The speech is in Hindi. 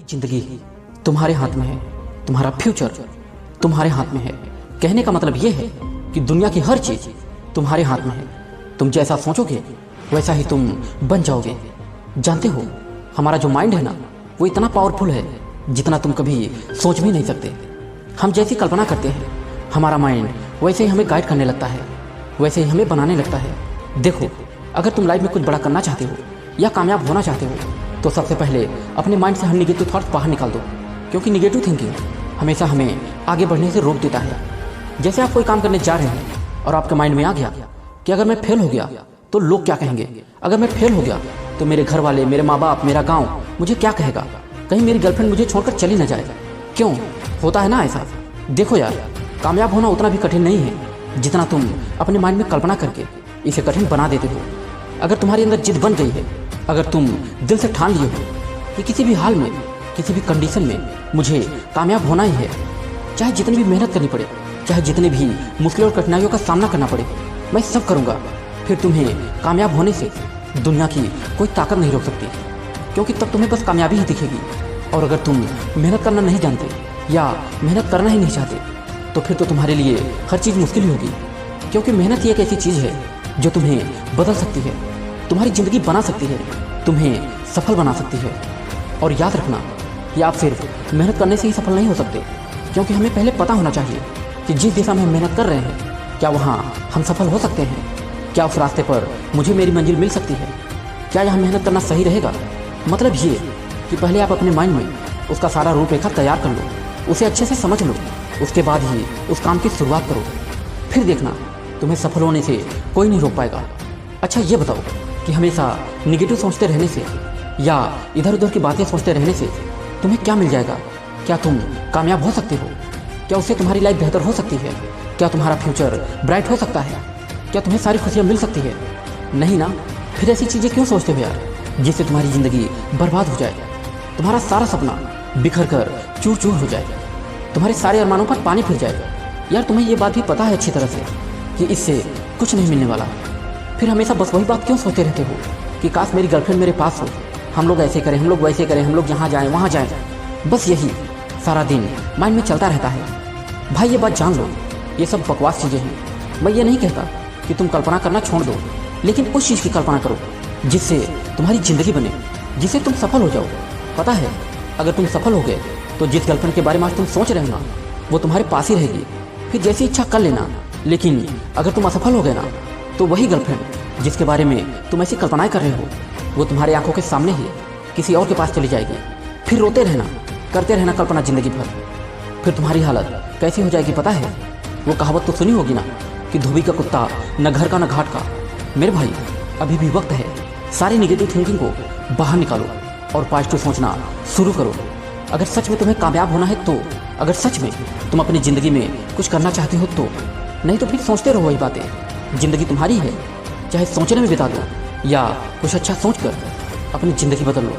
जिंदगी तुम्हारे हाथ में है, तुम्हारा फ्यूचर तुम्हारे हाथ में है। कहने का मतलब यह है कि दुनिया की हर चीज तुम्हारे हाथ में है। तुम जैसा सोचोगे वैसा ही तुम बन जाओगे। जानते हो, हमारा जो माइंड है ना, वो इतना पावरफुल है जितना तुम कभी सोच भी नहीं सकते। हम जैसी कल्पना करते हैं, हमारा माइंड वैसे ही हमें गाइड करने लगता है, वैसे ही हमें बनाने लगता है। देखो, अगर तुम लाइफ में कुछ बड़ा करना चाहते हो या कामयाब होना चाहते हो तो सबसे पहले अपने माइंड से हर निगेटिव थॉट्स बाहर निकाल दो, क्योंकि निगेटिव थिंकिंग हमेशा हमें आगे बढ़ने से रोक देता है। जैसे आप कोई काम करने जा रहे हैं और आपके माइंड में आ गया कि अगर मैं फेल हो गया तो लोग क्या कहेंगे, अगर मैं फेल हो गया तो मेरे घर वाले, मेरे माँ बाप, मेरा गाँव मुझे क्या कहेगा, कहीं मेरी गर्लफ्रेंड मुझे छोड़कर चली न जाए। क्यों होता है ना ऐसा? देखो यार, कामयाब होना उतना भी कठिन नहीं है जितना तुम अपने माइंड में कल्पना करके इसे कठिन बना देते हो। अगर तुम्हारी अंदर जिद बन गई है, अगर तुम दिल से ठान लिए हो कि किसी भी हाल में, किसी भी कंडीशन में मुझे कामयाब होना ही है, चाहे जितनी भी मेहनत करनी पड़े, चाहे जितनी भी मुश्किलों और कठिनाइयों का सामना करना पड़े, मैं सब करूँगा, फिर तुम्हें कामयाब होने से दुनिया की कोई ताकत नहीं रोक सकती, क्योंकि तब तुम्हें बस कामयाबी ही दिखेगी। और अगर तुम मेहनत करना नहीं जानते या मेहनत करना ही नहीं चाहते तो फिर तो तुम्हारे लिए हर चीज़ मुश्किल ही होगी, क्योंकि मेहनत ही एक ऐसी चीज़ है जो तुम्हें बदल सकती है, तुम्हारी ज़िंदगी बना सकती है, तुम्हें सफल बना सकती है। और याद रखना कि आप सिर्फ मेहनत करने से ही सफल नहीं हो सकते, क्योंकि हमें पहले पता होना चाहिए कि जिस दिशा में हम मेहनत कर रहे हैं, क्या वहाँ हम सफल हो सकते हैं, क्या उस रास्ते पर मुझे मेरी मंजिल मिल सकती है, क्या यहाँ मेहनत करना सही रहेगा। मतलब ये कि पहले आप अपने माइंड में उसका सारा रूपरेखा तैयार कर लो, उसे अच्छे से समझ लो, उसके बाद ही उस काम की शुरुआत करो। फिर देखना, तुम्हें सफल होने से कोई नहीं रोक पाएगा। अच्छा ये बताओ कि हमेशा निगेटिव सोचते रहने से या इधर उधर की बातें सोचते रहने से तुम्हें क्या मिल जाएगा? क्या तुम कामयाब हो सकते हो? क्या उससे तुम्हारी लाइफ बेहतर हो सकती है? क्या तुम्हारा फ्यूचर ब्राइट हो सकता है? क्या तुम्हें सारी खुशियाँ मिल सकती है? नहीं ना। फिर ऐसी चीज़ें क्यों सोचते हो यार, जिससे तुम्हारी ज़िंदगी बर्बाद हो जाए, तुम्हारा सारा सपना बिखर कर चूर चूर हो जाए, तुम्हारे सारे अरमानों पर पानी फिर जाए। यार तुम्हें ये बात भी पता है अच्छी तरह से कि इससे कुछ नहीं मिलने वाला, फिर हमेशा बस वही बात क्यों सोचते रहते हो कि काश मेरी गर्लफ्रेंड मेरे पास हो, हम लोग ऐसे करें, हम लोग वैसे करें, हम लोग यहाँ जाएं वहाँ जाएं। बस यही सारा दिन माइंड में चलता रहता है। भाई ये बात जान लो, ये सब बकवास चीज़ें हैं। मैं ये नहीं कहता कि तुम कल्पना करना छोड़ दो, लेकिन उस चीज़ की कल्पना करो जिससे तुम्हारी ज़िंदगी बने, जिससे तुम सफल हो जाओ। पता है, अगर तुम सफल हो गए तो जिस गर्लफ्रेंड के बारे में आज तुम सोच रहे हो ना, वो तुम्हारे पास ही रहेगी, फिर जैसी इच्छा कर लेना। लेकिन अगर तुम असफल हो गए ना, तो वही गर्लफ्रेंड जिसके बारे में तुम ऐसी कल्पनाएं कर रहे हो, वो तुम्हारी आंखों के सामने ही किसी और के पास चली जाएगी। फिर रोते रहना, करते रहना कल्पना ज़िंदगी भर। फिर तुम्हारी हालत कैसी हो जाएगी पता है? वो कहावत तो सुनी होगी ना कि धोबी का कुत्ता न घर का न घाट का। मेरे भाई, अभी भी वक्त है, सारी निगेटिव थिंकिंग को बाहर निकालो और पॉजिटिव सोचना शुरू करो। अगर सच में तुम्हें कामयाब होना है तो, अगर सच में तुम अपनी ज़िंदगी में कुछ करना चाहते हो तो, नहीं तो फिर सोचते रहो वही बातें। ज़िंदगी तुम्हारी है, चाहे सोचने में बिता दो या कुछ अच्छा सोचकर अपनी ज़िंदगी बदल लो।